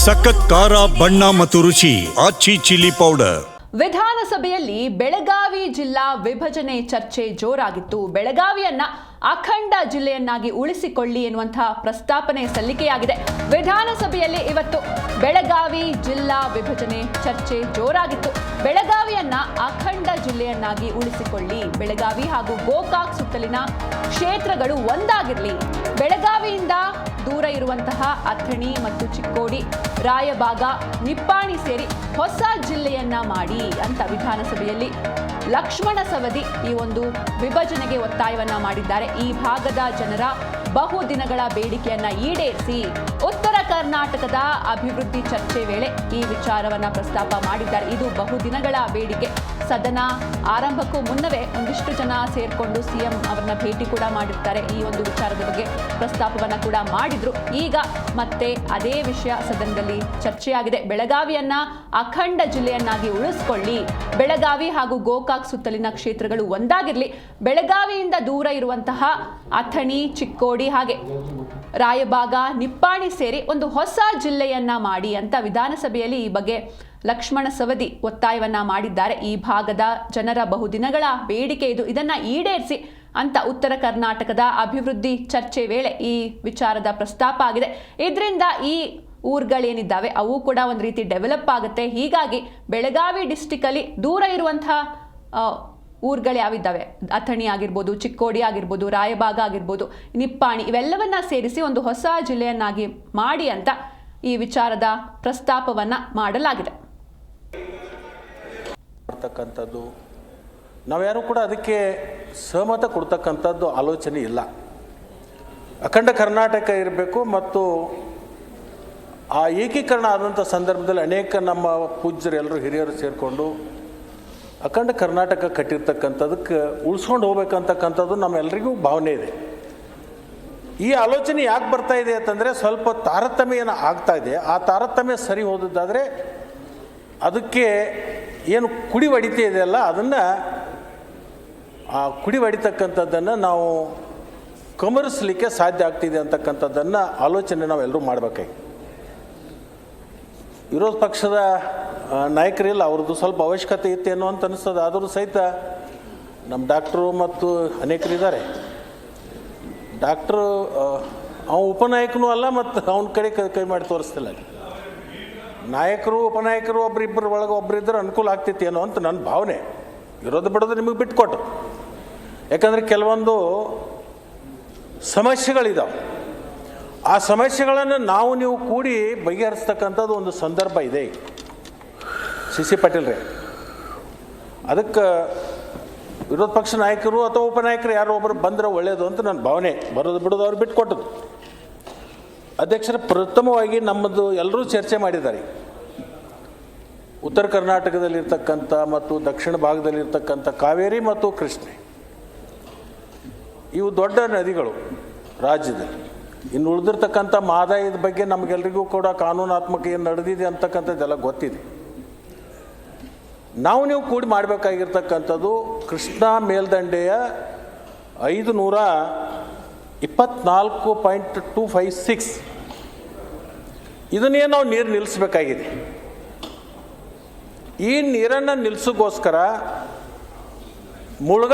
ಸಖತ್ ಖಾರ ಬಣ್ಣ ಮತ್ತು ರುಚಿ ಆಚಿ ಚಿಲ್ಲಿ ಪೌಡರ್. ವಿಧಾನಸಭೆಯಲ್ಲಿ ಬೆಳಗಾವಿ ಜಿಲ್ಲಾ ವಿಭಜನೆ ಚರ್ಚೆ ಜೋರಾಗಿತ್ತು. ಬೆಳಗಾವಿಯನ್ನ ಅಖಂಡ ಜಿಲ್ಲೆಯನ್ನಾಗಿ ಉಳಿಸಿಕೊಳ್ಳಿ ಎನ್ನುವಂತಹ ಪ್ರಸ್ತಾಪನೆ ಸಲ್ಲಿಕೆಯಾಗಿದೆ. ವಿಧಾನಸಭೆಯಲ್ಲಿ ಇವತ್ತು ಬೆಳಗಾವಿ ಜಿಲ್ಲಾ ವಿಭಜನೆ ಚರ್ಚೆ ಜೋರಾಗಿತ್ತು. ಬೆಳಗಾವಿಯನ್ನ ಅಖಂಡ ಜಿಲ್ಲೆಯನ್ನಾಗಿ ಉಳಿಸಿಕೊಳ್ಳಿ, ಬೆಳಗಾವಿ ಹಾಗೂ ಗೋಕಾಕ್ ಸುತ್ತಲಿನ ಕ್ಷೇತ್ರಗಳು ಒಂದಾಗಿರಲಿ, ಬೆಳಗಾವಿಯಿಂದ ದೂರ ಇರುವಂತಹ ಅಥಣಿ ಮತ್ತು ಚಿಕ್ಕೋಡಿ, ರಾಯಬಾಗ, ನಿಪ್ಪಾಣಿ ಸೇರಿ ಹೊಸ ಜಿಲ್ಲೆಯನ್ನ ಮಾಡಿ ಅಂತ ವಿಧಾನಸಭೆಯಲ್ಲಿ ಲಕ್ಷ್ಮಣ ಸವದಿ ಈ ಒಂದು ವಿಭಜನೆಗೆ ಒತ್ತಾಯವನ್ನ ಮಾಡಿದ್ದಾರೆ. ಈ ಭಾಗದ ಜನರ ಬಹುದಿನಗಳ ಬೇಡಿಕೆಯನ್ನ ಈಡೇರಿಸಿ ಉತ್ತರ ಕರ್ನಾಟಕದ ಅಭಿವೃದ್ಧಿ ಚರ್ಚೆ ವೇಳೆ ಈ ವಿಚಾರವನ್ನ ಪ್ರಸ್ತಾಪ ಮಾಡಿದ್ದಾರೆ. ಇದು ಬಹುದಿನಗಳ ಬೇಡಿಕೆ. ಸದನ ಆರಂಭಕ್ಕೂ ಮುನ್ನವೇ ಒಂದಿಷ್ಟು ಜನ ಸೇರ್ಕೊಂಡು ಸಿಎಂ ಅವರನ್ನ ಭೇಟಿ ಕೂಡ ಮಾಡಿರ್ತಾರೆ. ಈ ಒಂದು ವಿಚಾರದ ಬಗ್ಗೆ ಪ್ರಸ್ತಾಪವನ್ನ ಕೂಡ ಮಾಡಿದ್ರು. ಈಗ ಮತ್ತೆ ಅದೇ ವಿಷಯ ಸದನದಲ್ಲಿ ಚರ್ಚೆಯಾಗಿದೆ. ಬೆಳಗಾವಿಯನ್ನ ಅಖಂಡ ಜಿಲ್ಲೆಯನ್ನಾಗಿ ಉಳಿಸಿಕೊಳ್ಳಿ, ಬೆಳಗಾವಿ ಹಾಗೂ ಗೋಕಾಕ್ ಸುತ್ತಲಿನ ಕ್ಷೇತ್ರಗಳು ಒಂದಾಗಿರಲಿ, ಬೆಳಗಾವಿಯಿಂದ ದೂರ ಇರುವಂತಹ ಅಥಣಿ, ಚಿಕ್ಕೋಡಿ ಹಾಗೆ ರಾಯಬಾಗ, ನಿಪ್ಪಾಣಿ ಸೇರಿ ಒಂದು ಹೊಸ ಜಿಲ್ಲೆಯನ್ನ ಮಾಡಿ ಅಂತ ವಿಧಾನಸಭೆಯಲ್ಲಿ ಈ ಬಗ್ಗೆ ಲಕ್ಷ್ಮಣ ಸವದಿ ಒತ್ತಾಯವನ್ನ ಮಾಡಿದ್ದಾರೆ. ಈ ಭಾಗದ ಜನರ ಬಹುದಿನಗಳ ಬೇಡಿಕೆ ಇದು, ಇದನ್ನ ಈಡೇರಿಸಿ ಅಂತ ಉತ್ತರ ಕರ್ನಾಟಕದ ಅಭಿವೃದ್ಧಿ ಚರ್ಚೆ ವೇಳೆ ಈ ವಿಚಾರದ ಪ್ರಸ್ತಾಪ ಆಗಿದೆ. ಇದರಿಂದ ಈ ಊರುಗಳೇನಿದ್ದಾವೆ ಅವು ಕೂಡ ಒಂದು ರೀತಿ ಡೆವಲಪ್ ಆಗುತ್ತೆ. ಹೀಗಾಗಿ ಬೆಳಗಾವಿ ಡಿಸ್ಟಿಕ್ ಅಲ್ಲಿ ದೂರ ಇರುವಂತಹ ಊರುಗಳು ಯಾವಿದ್ದಾವೆ, ಅಥಣಿ ಆಗಿರ್ಬೋದು, ಚಿಕ್ಕೋಡಿ ಆಗಿರ್ಬೋದು, ರಾಯಬಾಗ ಆಗಿರ್ಬೋದು, ನಿಪ್ಪಾಣಿ, ಇವೆಲ್ಲವನ್ನ ಸೇರಿಸಿ ಒಂದು ಹೊಸ ಜಿಲ್ಲೆಯನ್ನಾಗಿ ಮಾಡಿ ಅಂತ ಈ ವಿಚಾರದ ಪ್ರಸ್ತಾಪವನ್ನ ಮಾಡಲಾಗಿದೆ. ನಾವ್ಯಾರು ಕೂಡ ಅದಕ್ಕೆ ಸಹಮತ ಕೊಡ್ತಕ್ಕಂಥದ್ದು ಆಲೋಚನೆ ಇಲ್ಲ. ಅಖಂಡ ಕರ್ನಾಟಕ ಇರಬೇಕು ಮತ್ತು ಆ ಏಕೀಕರಣ ಆದಂಥ ಸಂದರ್ಭದಲ್ಲಿ ಅನೇಕ ನಮ್ಮ ಪೂಜ್ಯರು ಎಲ್ಲರೂ ಹಿರಿಯರು ಸೇರಿಕೊಂಡು ಅಖಂಡ ಕರ್ನಾಟಕ ಕಟ್ಟಿರ್ತಕ್ಕಂಥದಕ್ಕೆ ಉಳಿಸ್ಕೊಂಡು ಹೋಗ್ಬೇಕಂತಕ್ಕಂಥದ್ದು ನಮ್ಮೆಲ್ಲರಿಗೂ ಭಾವನೆ ಇದೆ. ಈ ಆಲೋಚನೆ ಯಾಕೆ ಬರ್ತಾ ಇದೆ ಅಂತಂದರೆ ಸ್ವಲ್ಪ ತಾರತಮ್ಯ ಏನು ಆಗ್ತಾ ಇದೆ. ಆ ತಾರತಮ್ಯ ಸರಿ ಹೋದದ್ದಾದರೆ ಅದಕ್ಕೆ ಏನು ಕುಡಿ ಹೊಡಿತಾ ಇದೆಯಲ್ಲ ಅದನ್ನು ಆ ಕುಡಿ ಹೊಡಿತಕ್ಕಂಥದ್ದನ್ನು ನಾವು ಕಮರಿಸಲಿಕ್ಕೆ ಸಾಧ್ಯ ಆಗ್ತಿದೆ ಅಂತಕ್ಕಂಥದ್ದನ್ನು ಆಲೋಚನೆ ನಾವೆಲ್ಲರೂ ಮಾಡಬೇಕಾಗಿ. ವಿರೋಧ ಪಕ್ಷದ ನಾಯಕರಿಲ್ಲ, ಅವ್ರದ್ದು ಸ್ವಲ್ಪ ಅವಶ್ಯಕತೆ ಇತ್ತೇನೋ ಅಂತ ಅನಿಸ್ತದೆ. ಆದರೂ ಸಹಿತ ನಮ್ಮ ಡಾಕ್ಟ್ರು ಮತ್ತು ಅನೇಕರಿದ್ದಾರೆ. ಡಾಕ್ಟ್ರು ಅವ ಉಪನಾಯಕನೂ ಅಲ್ಲ ಮತ್ತು ಅವನ ಕಡೆ ಕೈ ಮಾಡಿ ತೋರಿಸ್ತಿಲ್ಲ. ನಾಯಕರು ಉಪನಾಯಕರು ಒಬ್ಬರಿಬ್ಬರು ಒಳಗೆ ಒಬ್ಬರಿದ್ದರೆ ಅನುಕೂಲ ಆಗ್ತಿತ್ತೇನೋ ಅಂತ ನನ್ನ ಭಾವನೆ. ವಿರೋಧ ಬಿಡೋದು ನಿಮಗೆ ಬಿಟ್ಕೊಟ್ಟು. ಯಾಕಂದರೆ ಕೆಲವೊಂದು ಸಮಸ್ಯೆಗಳಿದ್ದಾವೆ. ಆ ಸಮಸ್ಯೆಗಳನ್ನು ನೀವು ಕೂಡಿ ಬಗೆಹರಿಸ್ತಕ್ಕಂಥದ್ದು ಒಂದು ಸಂದರ್ಭ ಇದೆ. ಸಿ ಪಾಟೀಲ್ರೇ, ಅದಕ್ಕೆ ವಿರೋಧ ಪಕ್ಷ ನಾಯಕರು ಅಥವಾ ಉಪನಾಯಕರು ಯಾರೋ ಒಬ್ಬರು ಬಂದರೆ ಒಳ್ಳೆಯದು ಅಂತ ನನ್ನ ಭಾವನೆ. ಬರೋದು ಬಿಡೋದು ಅವ್ರು ಬಿಟ್ಕೊಟ್ಟದ್ದು. ಅಧ್ಯಕ್ಷರ ಪ್ರಥಮವಾಗಿ ನಮ್ಮದು ಎಲ್ಲರೂ ಚರ್ಚೆ ಮಾಡಿದ್ದಾರೆ. ಉತ್ತರ ಕರ್ನಾಟಕದಲ್ಲಿರ್ತಕ್ಕಂಥ ಮತ್ತು ದಕ್ಷಿಣ ಭಾಗದಲ್ಲಿರ್ತಕ್ಕಂಥ ಕಾವೇರಿ ಮತ್ತು ಕೃಷ್ಣೆ ಇವು ದೊಡ್ಡ ನದಿಗಳು ರಾಜ್ಯದಲ್ಲಿ. ಇನ್ನು ಉಳಿದಿರ್ತಕ್ಕಂಥ ಮಹದಾಯದ ಬಗ್ಗೆ ನಮಗೆಲ್ಲರಿಗೂ ಕೂಡ ಕಾನೂನಾತ್ಮಕ ಏನು ನಡೆದಿದೆ ಅಂತಕ್ಕಂಥದ್ದೆಲ್ಲ ಗೊತ್ತಿದೆ. ನೀವು ಕೂಡಿ ಮಾಡಬೇಕಾಗಿರ್ತಕ್ಕಂಥದ್ದು ಕೃಷ್ಣಾ ಮೇಲ್ದಂಡೆಯ 524.256 ಇದನ್ನೇ ನಾವು ನೀರು ನಿಲ್ಲಿಸಬೇಕಾಗಿದೆ. ಈ ನೀರನ್ನು ನಿಲ್ಲಿಸೋಕ್ಕೋಸ್ಕರ ಮುಳುಗ